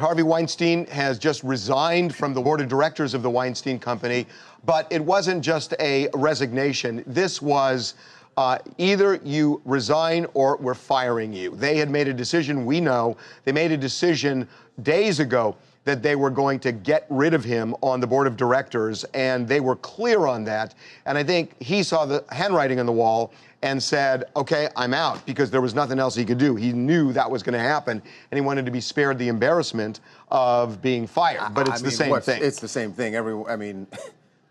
Harvey Weinstein has just resigned from the board of directors of the Weinstein Company, but it wasn't just a resignation. This was either you resign or we're firing you. They had made a decision, we know, they made a decision days ago that they were going to get rid of him on the board of directors, and they were clear on that. And I think he saw the handwriting on the wall and said, okay, I'm out, because there was nothing else he could do. He knew that was going to happen, and he wanted to be spared the embarrassment of being fired. But it's the same thing. It's the same thing.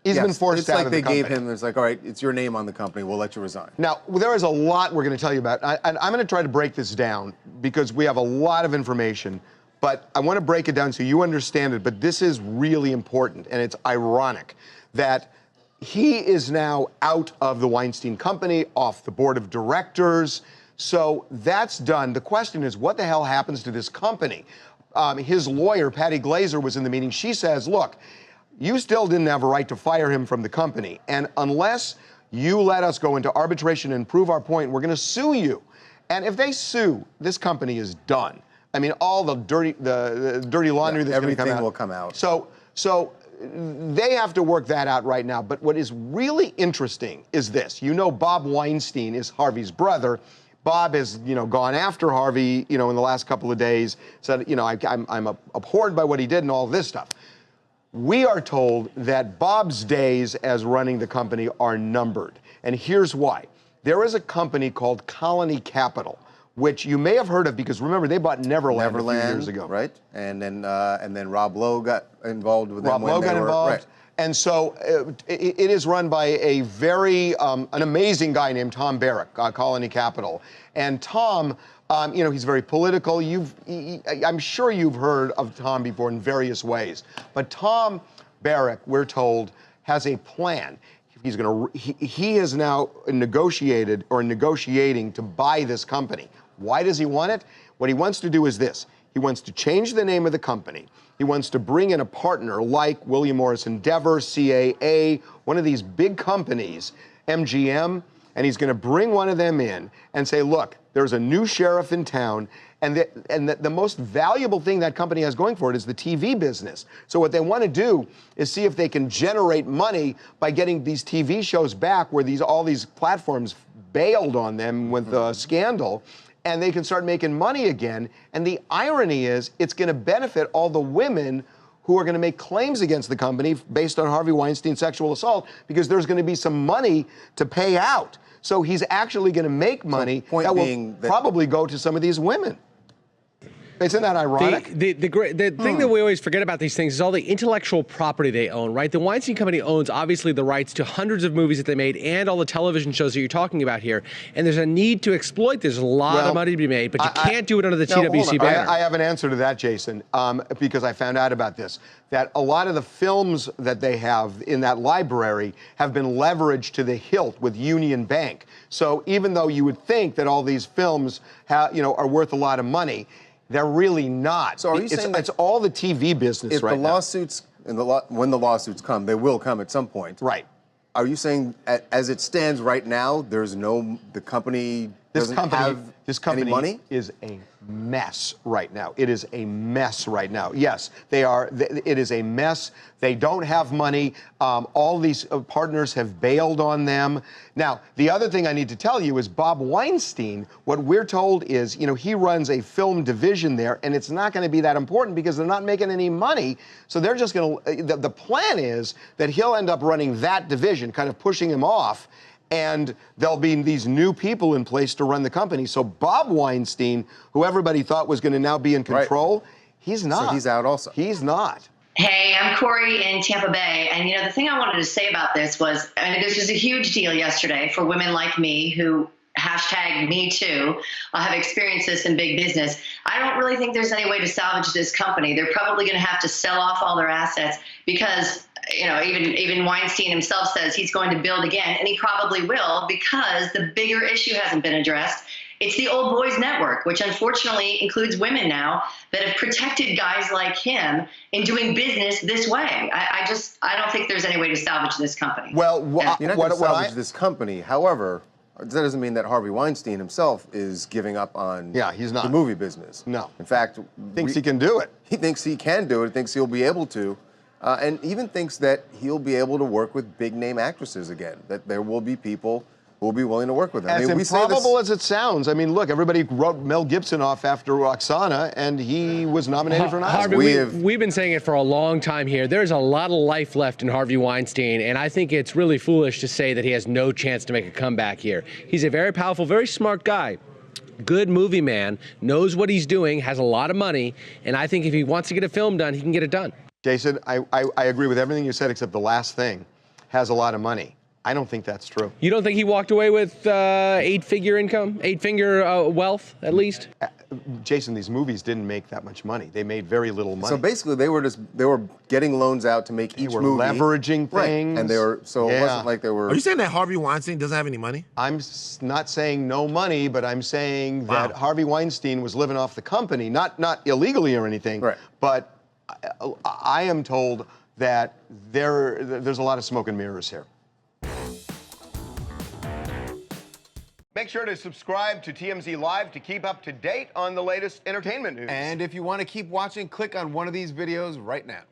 He's been forced out of the company. It's like they gave him, it's like, all right, it's your name on the company, we'll let you resign. Now, there is a lot we're going to tell you about. I'm going to try to break this down because we have a lot of information, but I want to break it down so you understand it. But this is really important, and it's ironic that he is now out of the Weinstein Company, off the board of directors. So that's done. The question is, what the hell happens to this company? His lawyer, Patty Glazer, was in the meeting. She says, look, you still didn't have a right to fire him from the company. And unless you let us go into arbitration and prove our point, we're going to sue you. And if they sue, this company is done. I mean, all the dirty laundry that's going to come out. Everything will come out. So they have to work that out right now. But what is really interesting is this. You know, Bob Weinstein is Harvey's brother. Bob has, gone after Harvey, in the last couple of days, said, I'm abhorred by what he did and all this stuff. We are told that Bob's days as running the company are numbered. And here's why. There is a company called Colony Capital, which you may have heard of because, remember, they bought Neverland a few years ago. Right. And then Rob Lowe got involved with them. Rob Lowe got involved. Right. And so it is run by a very, an amazing guy named Tom Barrack, Colony Capital. And Tom, he's very political. I'm sure you've heard of Tom before in various ways. But Tom Barrack, we're told, has a plan. He has now negotiated or negotiating to buy this company. Why does he want it? What he wants to do is this. He wants to change the name of the company. He wants to bring in a partner like William Morris Endeavor, CAA, one of these big companies, MGM, and he's going to bring one of them in and say, look, there's a new sheriff in town, and the most valuable thing that company has going for it is the TV business. So what they want to do is see if they can generate money by getting these TV shows back where all these platforms bailed on them with the scandal, and they can start making money again. And the irony is it's going to benefit all the women who are going to make claims against the company based on Harvey Weinstein's sexual assault, because there's going to be some money to pay out. So he's actually going to make money that will probably go to some of these women. Isn't that ironic? The thing that we always forget about these things is all the intellectual property they own, right? The Weinstein Company owns, obviously, the rights to hundreds of movies that they made and all the television shows that you're talking about here. And there's a need to exploit. There's a lot of money to be made, but you can't do it under the TWC banner. I have an answer to that, Jason, because I found out about this, that a lot of the films that they have in that library have been leveraged to the hilt with Union Bank. So even though you would think that all these films are worth a lot of money, they're really not. So are you saying it's all the TV business right now? If the lawsuits, when the lawsuits come, they will come at some point. Right. Are you saying, as it stands right now, the company doesn't have any money? Is a mess right now. It is a mess right now. Yes, they are. It is a mess. They don't have money. All these partners have bailed on them. Now, the other thing I need to tell you is Bob Weinstein, what we're told is, he runs a film division there, and it's not going to be that important because they're not making any money. So they're just going to, the plan is that he'll end up running that division, kind of pushing him off, and there'll be these new people in place to run the company. So Bob Weinstein, who everybody thought was going to now be in control, he's not. So he's out also. He's not. Hey, I'm Corey in Tampa Bay. And, the thing I wanted to say about this was, this was a huge deal yesterday for women like me who #MeToo have experienced this in big business. I don't really think there's any way to salvage this company. They're probably going to have to sell off all their assets because, even Weinstein himself says he's going to build again, and he probably will, because the bigger issue hasn't been addressed. It's the old boys network, which unfortunately includes women now that have protected guys like him in doing business this way. I don't think there's any way to salvage this company. Well, you're not going to salvage this company. However, doesn't mean that Harvey Weinstein himself is giving up on he's not. the movie business. No. In fact, thinks he can do it. He thinks he can do it. Thinks he'll be able to, and even thinks that he'll be able to work with big name actresses again. That there will be people who will be willing to work with him. As improbable as it sounds. I mean, look, everybody wrote Mel Gibson off after Roxana, and he was nominated for an Oscar. Harvey, we've been saying it for a long time here. There's a lot of life left in Harvey Weinstein, and I think it's really foolish to say that he has no chance to make a comeback here. He's a very powerful, very smart guy. Good movie man, knows what he's doing, has a lot of money, and I think if he wants to get a film done, he can get it done. Jason, I agree with everything you said except the last thing. Has a lot of money. I don't think that's true. You don't think he walked away with eight-figure income, eight-figure wealth, at least? Jason, these movies didn't make that much money. They made very little money. So basically, they were getting loans out to make each movie. Leveraging things. Right. And they were, so it wasn't like they were. Are you saying that Harvey Weinstein doesn't have any money? I'm not saying no money, but I'm saying that Harvey Weinstein was living off the company, not illegally or anything. Right. But I am told that there's a lot of smoke and mirrors here. Make sure to subscribe to TMZ Live to keep up to date on the latest entertainment news. And if you want to keep watching, click on one of these videos right now.